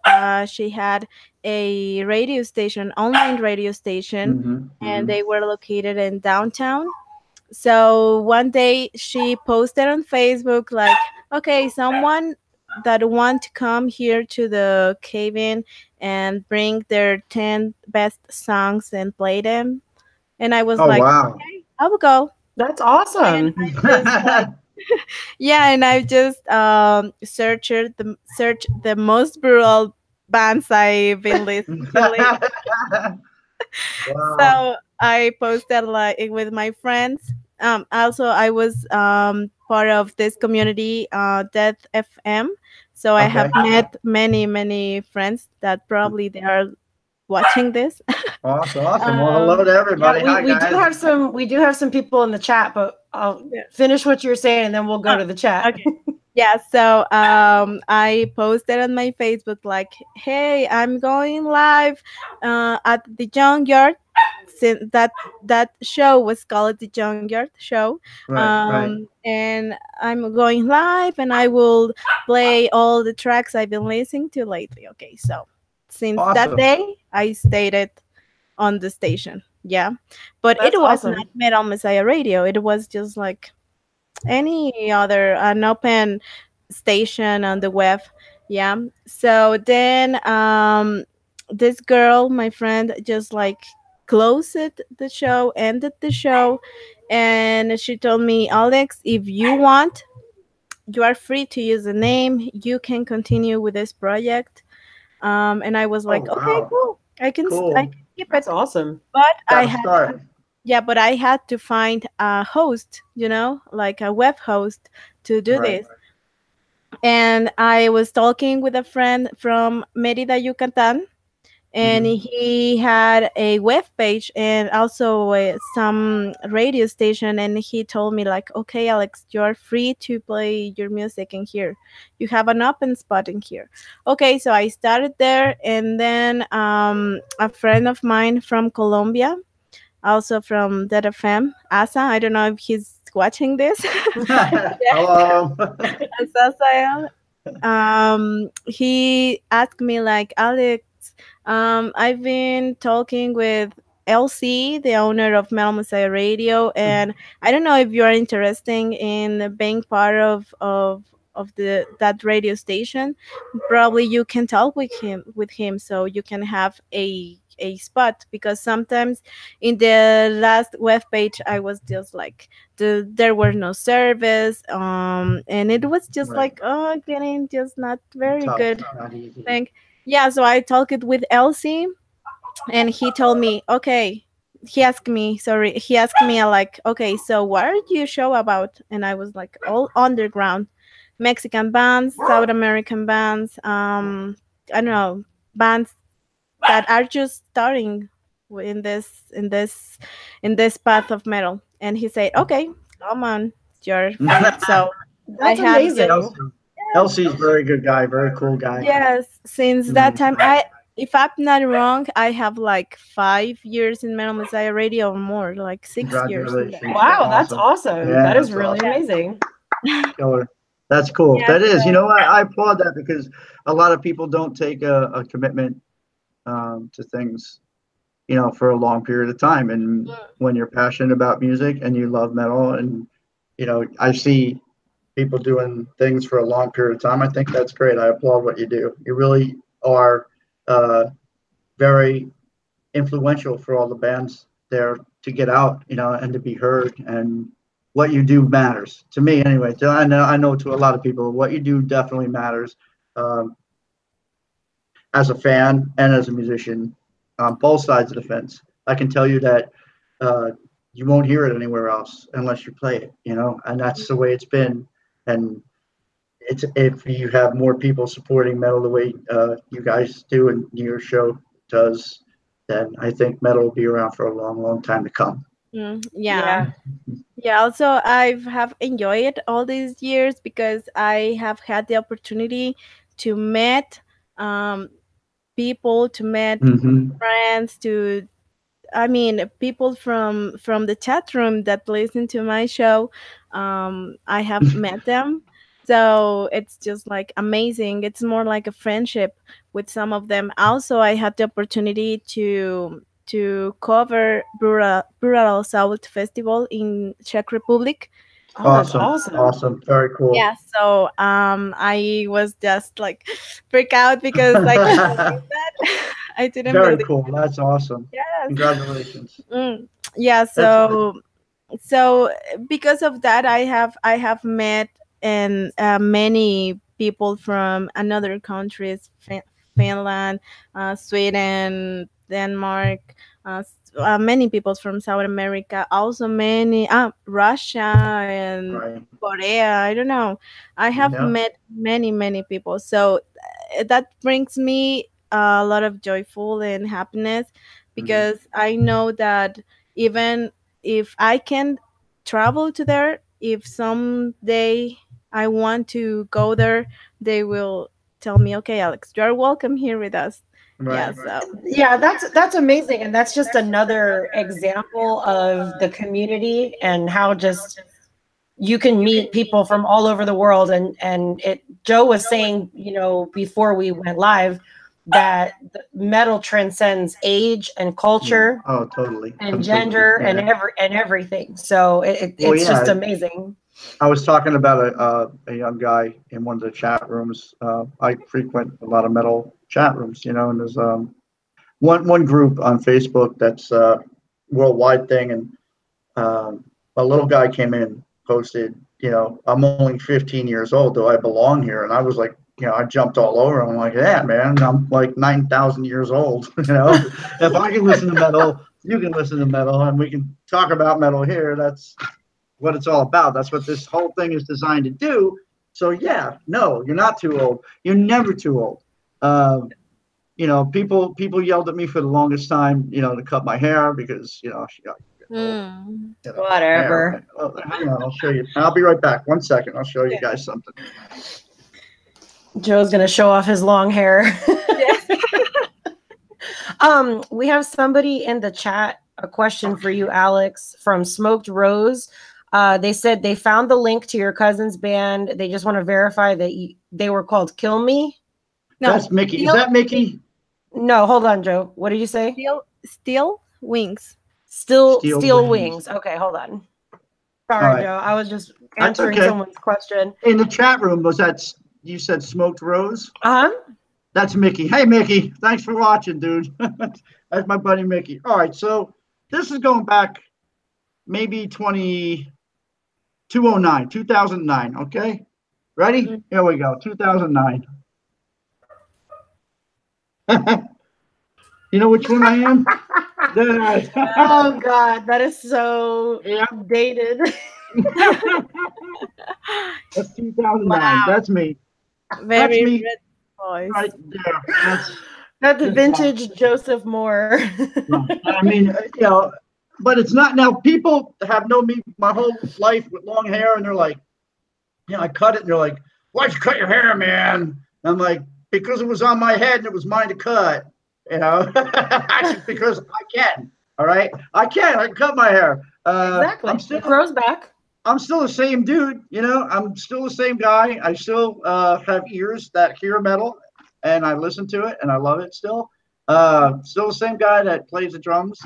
she had a radio station, online radio station, Hmm. and Hmm. they were located in downtown. So one day she posted on Facebook like, okay, someone that want to come here to the cabin and bring their 10 best songs and play them. And I was Oh like, wow. okay, I will go. That's And awesome. I just like, yeah, and I just searched the most brutal bands I've been listening to lately. Wow. So I posted like with my friends. Also, I was part of this community, Death FM. So I have Okay. met many friends that probably they are watching this. Awesome. Awesome. Well, hello um, to Yeah, everybody. Hi we do guys. have some people in the chat, but I'll yeah. finish what you're saying and then we'll go Oh, to the chat. okay. Yeah, so I posted on my Facebook like, "Hey, I'm going live at the Junkyard." Since that show was called the Junkyard Show, Right. Right. and I'm going live, and I will play all the tracks I've been listening to lately. Okay, so since that Awesome. day, I stayed on the station. Yeah, but it That's was not awesome. Metal Messiah Radio. It was just like any other an open station on the web. Yeah, so then this girl, my friend, just like closed the show, ended the show, and she told me, Alex, if you want, you are free to use the name, you can continue with this project. And I was Oh like, okay, wow. cool, I Cool. can keep That's it. awesome. But I Got to had start. yeah, but I had to find a host, like a web host to do Right. this. And I was talking with a friend from Merida, Yucatan, and Hmm. he had a web page and also some radio station. And he told me like, okay, Alex, you're free to play your music in here. You have an open spot in here. Okay, so I started there, and then a friend of mine from Colombia, also from Dead FM, Asa. I don't know if he's watching this. Hello. Asa, he asked me like, Alex, I've been talking with LC, the owner of Metal Messiah Radio, and I don't know if you are interested in being part of of the that radio station, probably you can talk with him, so you can have a spot, because sometimes in the last web page I was just like there were no service, and it was just Right. like, oh, getting just not very Tough, good not easy. thing. Yeah, so I talked it with Elsie, and he told me, okay, he asked me, like, okay, so what are you show about? And I was like, all underground Mexican bands, South American bands, I don't know, bands that are just starting in this path of metal. And he said, okay, come on, you're free. So I That's have just, amazing. Elsie, Elsie's very good guy, very cool guy. yes, since that Mm, time, if I'm not wrong, I have like 5 years in Metal Messiah Radio, or more, like 6 years in there. congratulations, Wow, that's awesome. awesome. Yeah, That is that's really awesome. amazing. Killer. That's cool. Yeah, That is. You so know, I applaud that because a lot of people don't take a commitment to things, for a long period of time. And when you're passionate about music and you love metal, and I see people doing things for a long period of time. I think that's great. I applaud what you do. You really are uh, very influential for all the bands there to get out, and to be heard. And what you do matters to me, anyway. I know to a lot of people, what you do definitely matters. Um, as a fan and as a musician, on both sides of the fence, I can tell you that uh, you won't hear it anywhere else unless you play it, and that's the way it's been. And it's if you have more people supporting metal the way you guys do and your show does, then I think metal will be around for a long, long time to come. yeah. Yeah. Yeah, also I have enjoyed all these years because I have had the opportunity to meet um, people, to meet Mm-hmm. friends, to, I mean, people from the chat room that listen to my show. I have met them, so it's just like amazing. It's more like a friendship with some of them. Also, I had the opportunity to cover Rural South Festival in Czech Republic. Oh, that's Awesome, awesome. awesome, very cool. Yeah, so I was just like freak out because I didn't believe that. I didn't Very believe. cool. That's awesome. Yes. Congratulations. Yeah, That's so because of that, I have met and many people from another countries, Finland, Sweden, Denmark, many people from South America, also many Russia and right. Korea. I don't know. I have Yeah. met many people. So that brings me a lot of joyful and happiness, Mhm. because I know that even if I can travel to there, if someday I want to go there, they will tell me, okay, Alex, you're welcome here with us. Yeah, Right. so Yeah, that's amazing. And that's just another example of the community and how just you can meet people from all over the world. And Joe was saying, before we went live, that the metal transcends age and Yeah. culture Oh, totally. and Completely. gender and Yeah. everything. So Well, it's just yeah. amazing. I was talking about a young guy in one of the chat rooms. I frequent a lot of metal chat rooms, and there's one group on Facebook that's a worldwide thing, and a little guy came in, posted, I'm only 15 years old, do I belong here? And I was like, I jumped all over him. I'm like, yeah, man, I'm like 9,000 years old. If I can listen to metal, you can listen to metal, and we can talk about metal here. That's what it's all about. That's what this whole thing is designed to do. So yeah, no, you're not too old. You're never too old. People yelled at me for the longest time, to cut my hair because she got old, mm, hair. Whatever. Oh, hang on, I'll show you. I'll be right back. 1 second. I'll show you okay. guys something. Joe's gonna show off his long hair. Yes. We have somebody in the chat, a question for you, Alex, from Smoked Rose. They said they found the link to your cousin's band. They just want to verify that they were called Kill Me. No, That's Mickey. Is that Mickey? No, hold on, Joe. What did you say? Steel Wings. Steel Steel Wings. Wings. Okay, hold on. Sorry, right. Joe. I was just That's answering okay. someone's question. In the chat room, was that you said Smoked Rose? Uh-huh. That's Mickey. Hey, Mickey. Thanks for watching, dude. That's my buddy Mickey. All right, so this is going back maybe 2009. Okay, ready? Here we go. 2009. You know which one I am? Oh God, that is so dated. That's 2009. Wow. That's me. Very That's me red voice. right there. That's vintage Joseph Moore. I mean, but it's not now. People have known me my whole life with long hair, and they're like, I cut it, and they're like, "Why'd you cut your hair, man?" And I'm like, "Because it was on my head, and it was mine to cut." Because I can. All right, I can cut my hair. Exactly. It grows back. I'm still the same dude. I'm still the same guy. I still have ears that hear metal, and I listen to it, and I love it still. Still the same guy that plays the drums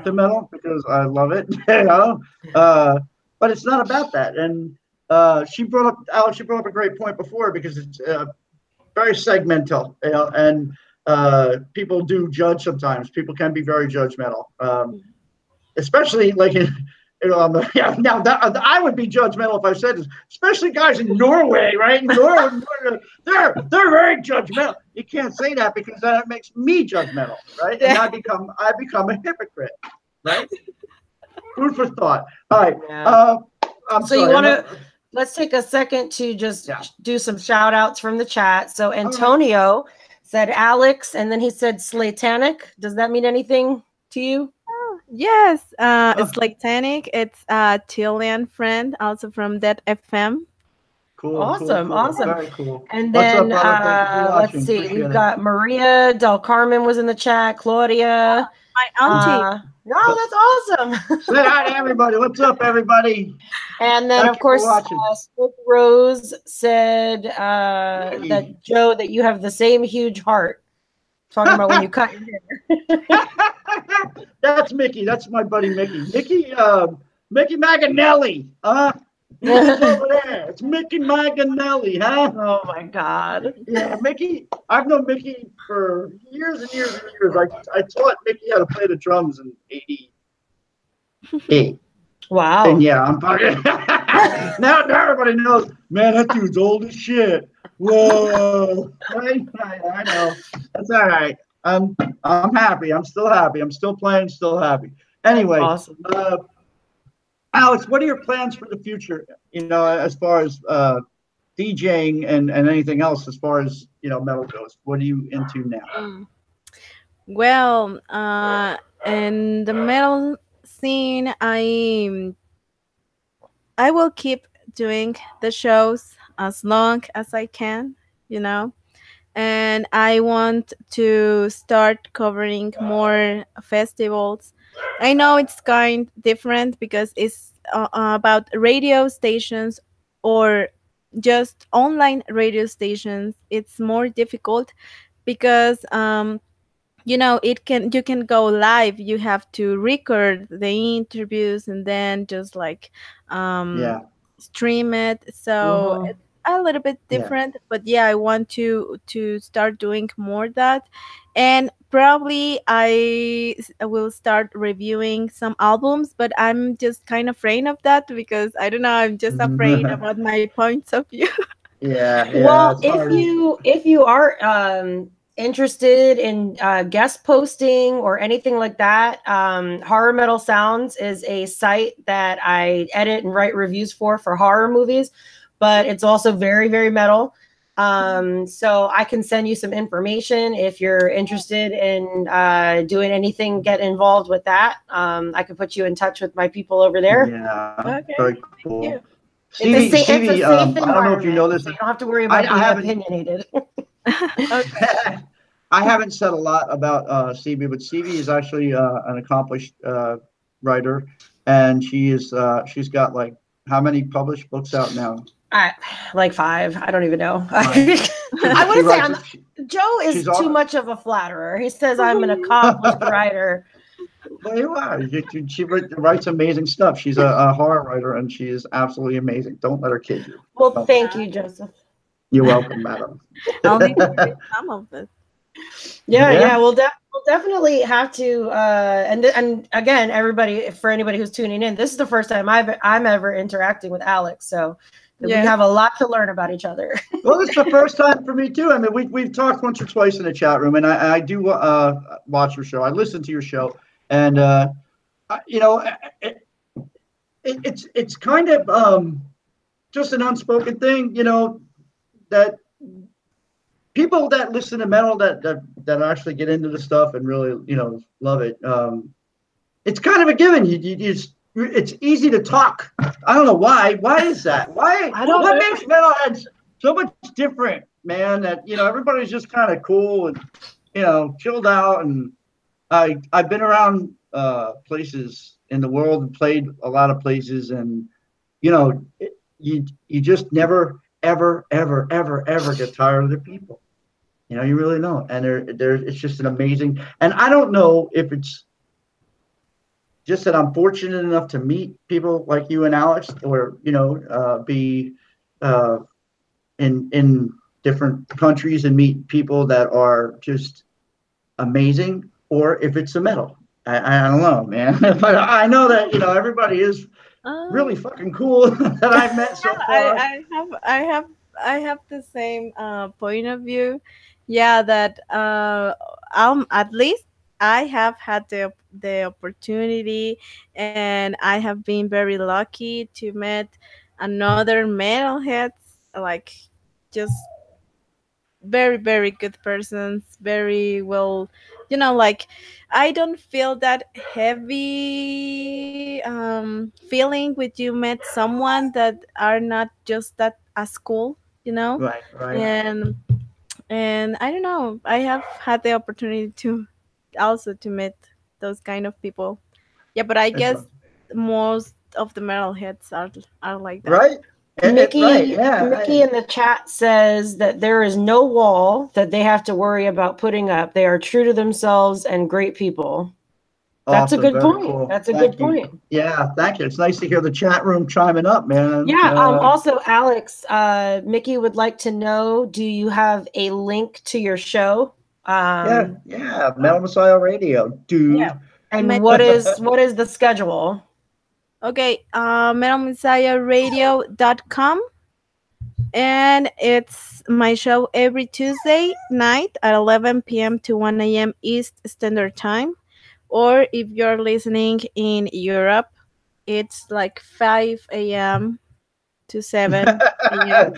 to metal because I love it. But it's not about that. And Alex, she brought up a great point before because it's very segmental, and people do judge sometimes. People can be very judgmental, especially like now that I would be judgmental if I said this, especially guys in Norway, right? In Norway, they're very judgmental. You can't say that because that makes me judgmental, right? And I become a hypocrite, right? Food for thought. All right. Yeah. I'm so sorry, you want to let's take a second to just do some shout outs from the chat. So Antonio said Alex, and then he said Slatanic. Does that mean anything to you? Yes, it's like Titanic. It's a Chilean friend, also from that FM. Cool. Awesome. Very cool. And then let's see, we've got Maria Del Carmen was in the chat. Claudia, my auntie. Wow, that's awesome. Say hi to everybody. What's up, everybody? And then, of course, Smoke Rose said that Joe, that you have the same huge heart. Talking about when you cut your hair. That's Mickey. That's my buddy Mickey. Mickey Maganelli. Mickey's over there. It's Mickey Maganelli, huh? Oh my God. Yeah, Mickey. I've known Mickey for years and years and years. I taught Mickey how to play the drums in '88. Wow. And yeah, I'm fucking. now everybody knows. Man, that dude's old as shit. Whoa. I know. That's all right. I'm happy. I'm still happy. I'm still playing. Still happy. Anyway. Awesome. Alex, what are your plans for the future? As far as DJing and anything else, as far as metal goes. What are you into now? Well, in the metal scene, I will keep doing the shows as long as I can, and I want to start covering more festivals. I know it's kind different because it's about radio stations or just online radio stations. It's more difficult because you can go live. You have to record the interviews and then just like stream it. So it's a little bit different, but I want to start doing more of that. And probably I will start reviewing some albums, but I'm just kind of afraid of that because I don't know, I'm just afraid about my points of view. Well, if you are interested in guest posting or anything like that, Horror Metal Sounds is a site that I edit and write reviews for horror movies, but it's also very, very metal. So I can send you some information if you're interested in doing anything, get involved with that. I can put you in touch with my people over there. Yeah, okay. Very cool. Stevie, I don't know if you know this. So you don't have to worry about being opinionated. Okay. I haven't said a lot about Stevie, but Stevie is actually an accomplished writer, and she's got like how many published books out now? Like 5. I don't even know. I wouldn't say Joe is too much of a flatterer. He says I'm an accomplished writer. Well, you are. She writes amazing stuff. She's a horror writer, and she is absolutely amazing. Don't let her kid you. Well, Don't. thank you, Joseph. You're welcome, madam. I'll need to read some of it. Yeah. We'll definitely have to. And again, everybody, for anybody who's tuning in, this is the first time I'm ever interacting with Alex. So we have a lot to learn about each other. Well, this is the first time for me too. I mean, we've talked once or twice in the chat room, and I do watch your show. I listen to your show, and you know, it's kind of just an unspoken thing, you know, that people that listen to metal that actually get into the stuff and really, you know, love it. It's kind of a given. It's easy to talk. I don't know why. Why is that? Why? What makes metalheads so much different, man? That, you know, everybody's just kind of cool and, you know, chilled out. And I've been around places in the world and played a lot of places, and you know, you just never ever get tired of the people. You know, you really don't. And it's just an amazing. And I don't know if it's just that I'm fortunate enough to meet people like you and Alex, or, you know, be in different countries and meet people that are just amazing, or if it's the metal. I don't know, man. But I know that, you know, everybody is really fucking cool that I've met so far. I have the same point of view. Yeah, that at least I have had the opportunity, and I have been very lucky to meet another metalheads, like just very very good persons, very well, you know, like I don't feel that heavy feeling with you met someone that are not just that as cool, you know. Right. And I don't know, I have had the opportunity to also to meet those kind of people. Yeah, but I guess most of the metalheads are like that. Right. Mickey Yeah. in the chat says that there is no wall that they have to worry about putting up. They are true to themselves and great people. That's Awesome, a good very point. cool. That's a Thank good you. point. Yeah, thank you. It's nice to hear the chat room chiming up, man. Yeah. Also, Alex, Mickey would like to know: do you have a link to your show? Yeah. Metal Messiah Radio, dude. Yeah. And what is the schedule? Okay, metalmessiahradio.com, and it's my show every Tuesday night at 11 p.m. to 1 a.m. East Standard Time. Or if you're listening in Europe, it's like 5 a.m. to 7 p.m.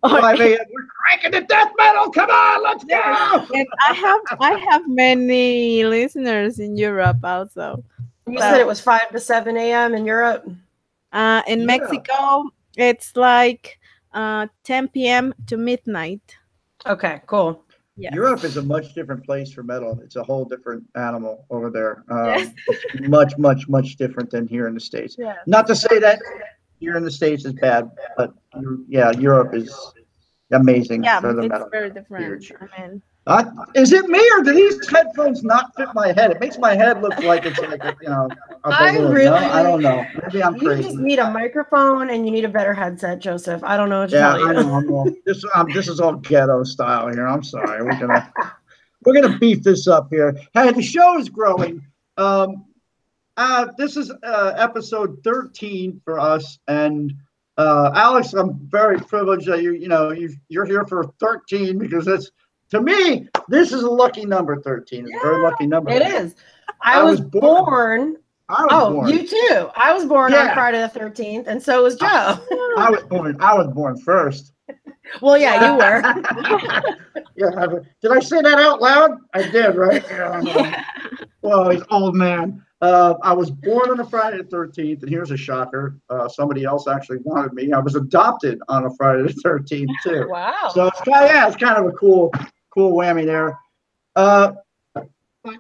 5 a.m. We're cranking the death metal. Come on, let's go. And I have many listeners in Europe also. You said it was 5 to 7 a.m. in Europe? In Mexico, it's like 10 p.m. to midnight. Okay, cool. Yes. Europe is a much different place for metal. It's a whole different animal over there. Yes. It's much different than here in the States. Yes. Not to say that here in the States is bad, but yeah, Europe is amazing for the metal. It's very different. Huge. I mean, is it me, or do these headphones not fit my head? It makes my head look like it's like, you know, I don't know. Maybe I'm crazy. You just need a microphone and you need a better headset, Joseph. I don't know what to tell you. I know. This is all ghetto style here. I'm sorry. We're gonna beef this up here. Hey, the show is growing. This is episode 13 for us, and Alex, I'm very privileged that you're here for 13, because that's, to me, this is a lucky number. 13 is a very lucky number. It is. I was born. You too. I was born on Friday the 13th, and so was Joe. I was born first. Well, yeah, you were. Did I say that out loud? I did, right? Yeah. Well, he's old man. I was born on a Friday the 13th, and here's a shocker. Somebody else actually wanted me. I was adopted on a Friday the 13th too. Wow. So it's kind of a cool whammy there. But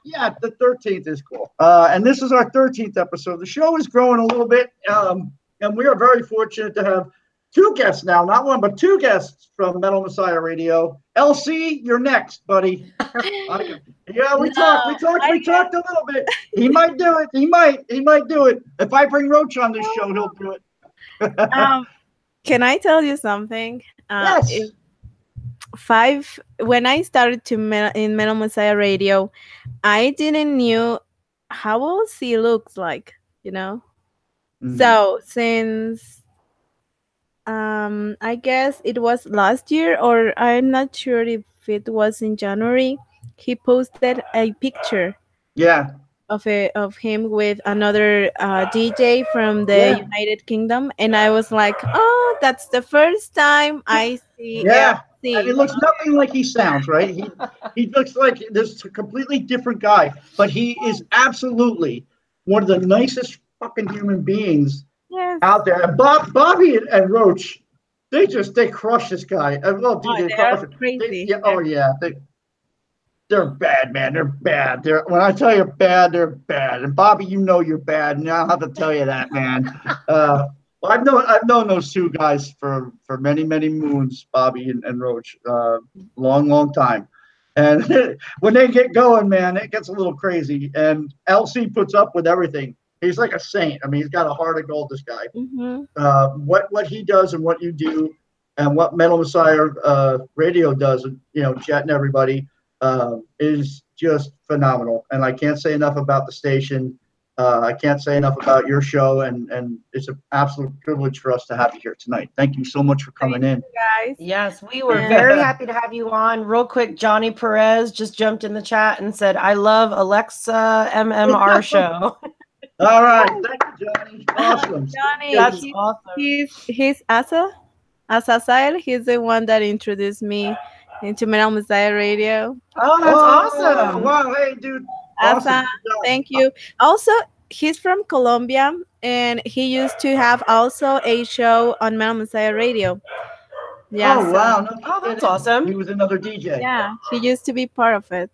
yeah, the 13th is cool. And this is our 13th episode. The show is growing a little bit, and we are very fortunate to have two guests now, not one, but two guests from Metal Messiah Radio. LC, you're next, buddy. Yeah, we talked a little bit. He might do it. He might do it. If I bring Roach on this show, he'll do it. Can I tell you something? Yes. When I started in Metal Messiah Radio, I didn't knew how LC looks like, you know. Mm-hmm. So since I guess it was last year, or I'm not sure if it was in January, he posted a picture. Yeah. Of him with another DJ from the United Kingdom, and I was like, oh, that's the first time I see. Yeah, and he looks nothing like he sounds, right? He looks like this completely different guy, but he is absolutely one of the nicest fucking human beings out there. And Bobby and Roach, they crush this guy. Well, DJ, they're crazy. They're bad, man. They're bad. When I tell you bad, they're bad. And Bobby, you know you're bad, and I don't have to tell you that, man. I've known those two guys for many, many moons, Bobby and Roach, long time. And when they get going, man, it gets a little crazy. And LC puts up with everything. He's like a saint. I mean, he's got a heart of gold, this guy. Mm-hmm. What he does and what you do, and what Metal Messiah Radio does, Jet and everybody. Is just phenomenal, and I can't say enough about the station. I can't say enough about your show, and it's an absolute privilege for us to have you here tonight. Thank you so much for coming in, guys. Yes, we were very happy to have you on. Real quick, Johnny Perez just jumped in the chat and said, "I love Alexa MMR show." All right, thank you, Johnny. Awesome, Johnny. That's awesome. He's Asasail. He's the one that introduced me into Metal Messiah Radio. Oh, that's awesome. Wow, hey, dude. Asa, Awesome. thank you. Also, he's from Colombia, and he used to have also a show on Metal Messiah Radio. Yeah. Oh, wow. Oh, that's awesome. He was another DJ. Yeah, he used to be part of it.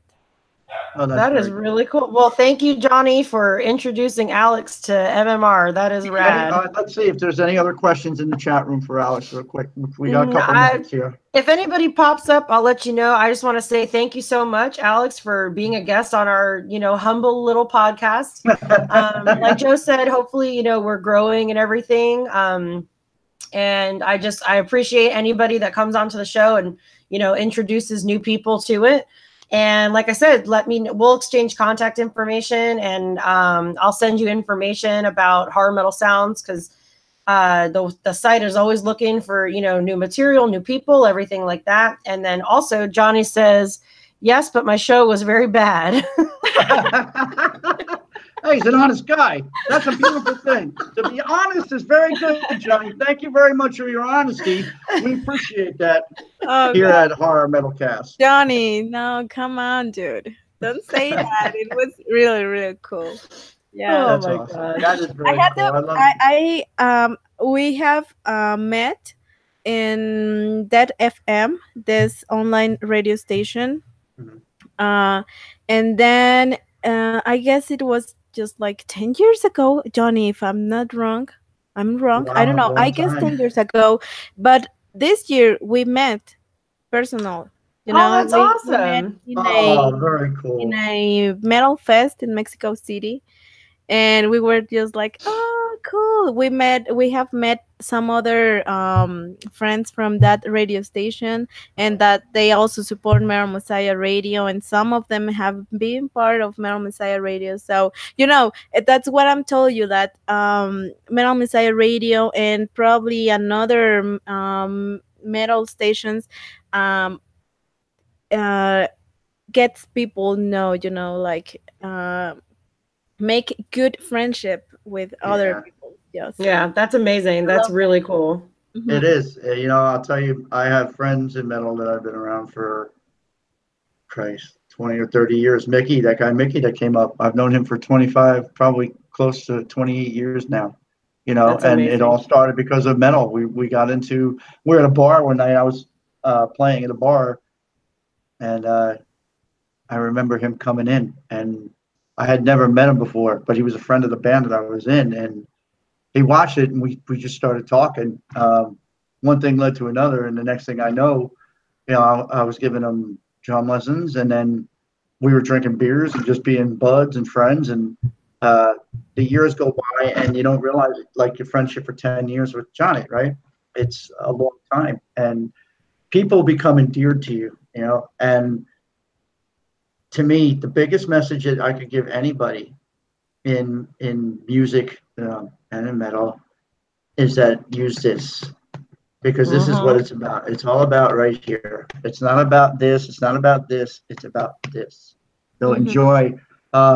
Oh, that is really cool. Well, thank you, Johnny, for introducing Alex to MMR. That is rad. Let's see if there's any other questions in the chat room for Alex real quick. We got a couple minutes here. If anybody pops up, I'll let you know. I just want to say thank you so much, Alex, for being a guest on our, humble little podcast. Like Joe said, hopefully, we're growing and everything. And I appreciate anybody that comes onto the show and, introduces new people to it. And like I said, we'll exchange contact information, and I'll send you information about Horr0r Metal Sounds, because the site is always looking for, new material, new people, everything like that. And then also Johnny says, yes, but my show was very bad. Hey, he's an honest guy. That's a beautiful thing. To be honest is very good, Johnny. Thank you very much for your honesty. We appreciate that here at Horr0r Metal Cast. Johnny, no, come on, dude. Don't say that. It was really, really cool. Yeah. That's awesome. God. That is very cool. We have met in that FM, this online radio station. Mm-hmm. And then I guess it was just like 10 years ago, Johnny, if I'm not wrong. I'm wrong. Wow, I don't know. I guess 10 years ago. But this year we met personal. That's awesome. Very cool. In a metal fest in Mexico City. And we were just like, oh, cool. We have met some other friends from that radio station, and that they also support Metal Messiah Radio, and some of them have been part of Metal Messiah Radio. So, that's what I'm telling you, that Metal Messiah Radio and probably another metal stations gets people make good friendship with other people. Yes. Yeah, that's amazing. That's really cool. Mm-hmm. It is. I'll tell you, I have friends in metal that I've been around for 20 or 30 years. Mickey, that guy Mickey that came up, I've known him for 25, probably close to 28 years now. And it all started because of metal. We got into, we were at a bar one night. I was playing at a bar, and I remember him coming in, and I had never met him before, but he was a friend of the band that I was in, and he watched it, and we just started talking. one thing led to another, and the next thing I know, I was giving them drum lessons, and then we were drinking beers and just being buds and friends. And the years go by, and you don't realize it, like your friendship for 10 years with Johnny, right? It's a long time, and people become endeared to you, and to me, the biggest message that I could give anybody in music and in metal is that use this, because this is what it's about. It's all about right here. It's not about this. It's not about this. It's about this. So enjoy.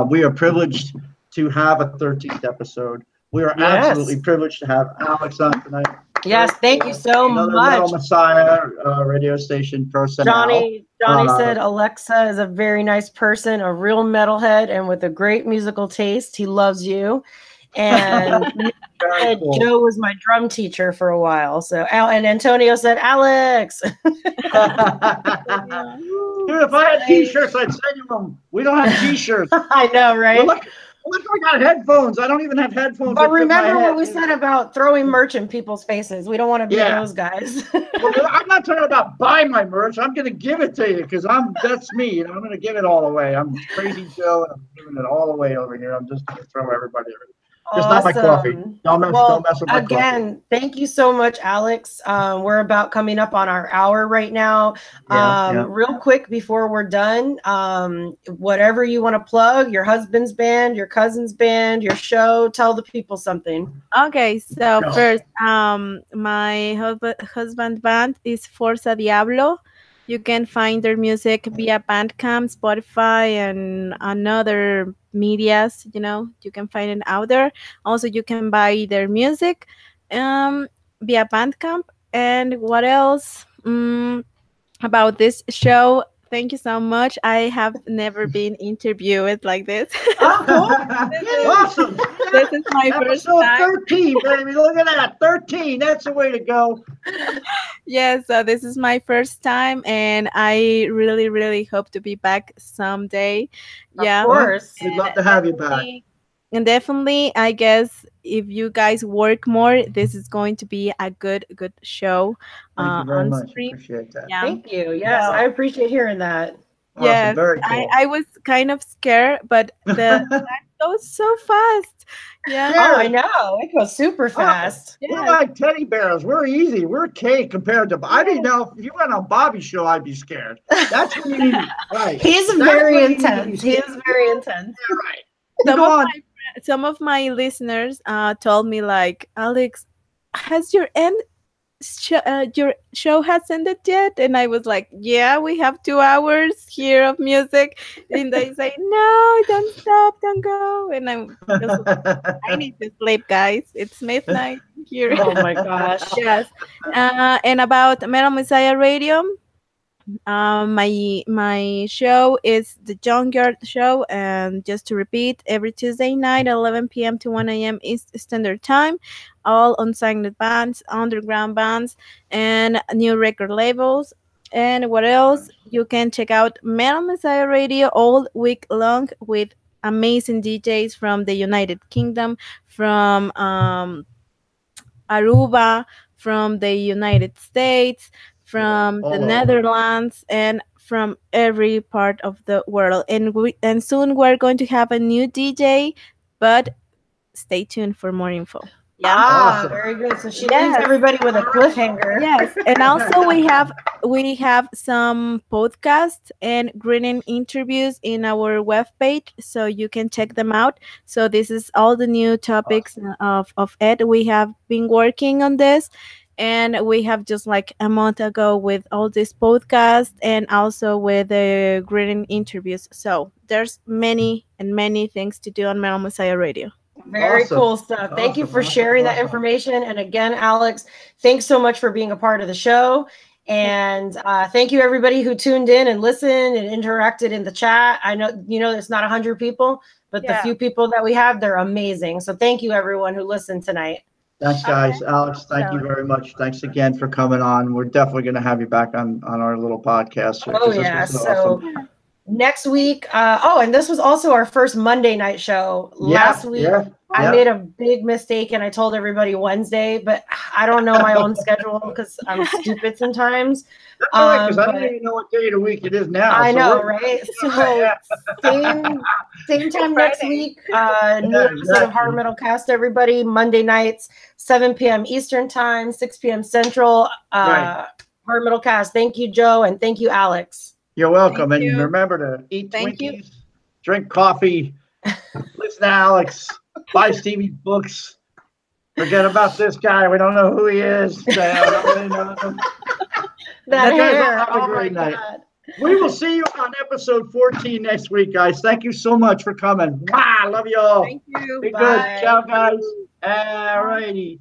We are privileged to have a 13th episode. We are absolutely privileged to have Alex on tonight. Yes, thank you so Another much. Metal Messiah radio station personnel. Johnny said Alexa is a very nice person, a real metalhead, and with a great musical taste. He loves you. And cool. Joe was my drum teacher for a while. So, and Antonio said, Alex. Dude, if I had t-shirts, I'd send you them. We don't have t-shirts. I know, right? Look, we got headphones. I don't even have headphones. But remember what we said about throwing merch in people's faces. We don't want to be those guys. Well, I'm not talking about buying my merch. I'm going to give it to you because that's me. And I'm going to give it all away. I'm Crazy Joe, and I'm giving it all away over here. I'm just going to throw everybody everything. Just not my coffee. Don't mess with my coffee. Again, thank you so much, Alex. We're about coming up on our hour right now. Real quick before we're done, whatever you want to plug, your husband's band, your cousin's band, your show, tell the people something. Okay, so first, my husband band is Horr0r Diablo. You can find their music via Bandcamp, Spotify, and another medias. You can find it out there. Also, you can buy their music via Bandcamp. And what else about this show? Thank you so much. I have never been interviewed like this. Oh, cool. Awesome. This is my first time. 13, baby. Look at that. 13. That's the way to go. Yes, so this is my first time, and I really, really hope to be back someday. Of course. We'd love to have you back. And definitely, I guess if you guys work more, this is going to be a good show. Thank you very much. Appreciate that. Yeah. Thank you. Yes, I appreciate hearing that. Awesome. Yes, very cool. I was kind of scared, but the time goes so fast. Yeah. Oh, I know. It goes super fast. We're like teddy bears. We're easy. We're cake compared to. I didn't know if you went on Bobby's show, I'd be scared. That's what you need. Right. He's very intense. He is very intense. Yeah, right. Some of my listeners told me, like, Alex, has your show has ended yet? And I was like, yeah, we have 2 hours here of music. And they say, no, don't stop, don't go. And I'm just like, I need to sleep, guys. It's midnight here. Oh my gosh. Yes. And about Metal Messiah Radio, my show is the Junkyard Show, and just to repeat, every Tuesday night 11 p.m. to 1 a.m. East Standard Time, all unsigned bands, underground bands, and new record labels. And what else? You can check out Metal Messiah Radio all week long with amazing DJs from the United Kingdom, from Aruba, from the United States, from the Netherlands, and from every part of the world. And soon we're going to have a new DJ, but stay tuned for more info. Yeah. Awesome. Very good. So she leaves everybody with a cliffhanger. Yes. And also we have some podcasts and greeting interviews in our webpage, so you can check them out. So this is all the new topics of Ed. We have been working on this, and we have just like a month ago with all these podcasts and also with the greeting interviews. So there's many things to do on Metal Messiah Radio. Very cool stuff. Thank you for sharing that information. And again, Alex, thanks so much for being a part of the show. And thank you, everybody who tuned in and listened and interacted in the chat. I know, there's not 100 people, but the few people that we have, they're amazing. So thank you, everyone who listened tonight. Thanks, guys. Alex, thank you very much. Thanks again for coming on. We're definitely going to have you back on our little podcast. Oh, yeah. So Next week, and this was also our first Monday night show. Last week, I made a big mistake and I told everybody Wednesday, but I don't know my own schedule because I'm stupid sometimes. That's all right, because I don't even know what day of the week it is now. I know, right? So same time next week. New episode of Horr0r Metal Cast, everybody. Monday nights, 7 p.m. Eastern time, 6 p.m. Central. Horr0r Metal Cast. Thank you, Joe, and thank you, Alex. You're welcome. And remember to eat Twinkies, drink coffee, listen to Alex, buy Stevie's books. Forget about this guy. We don't know who he is. Don't really know him. That hair. Have a great night. We will see you on episode 14 next week, guys. Thank you so much for coming. Wow, love you all. Thank you. Be Bye. good. Ciao, guys. All righty.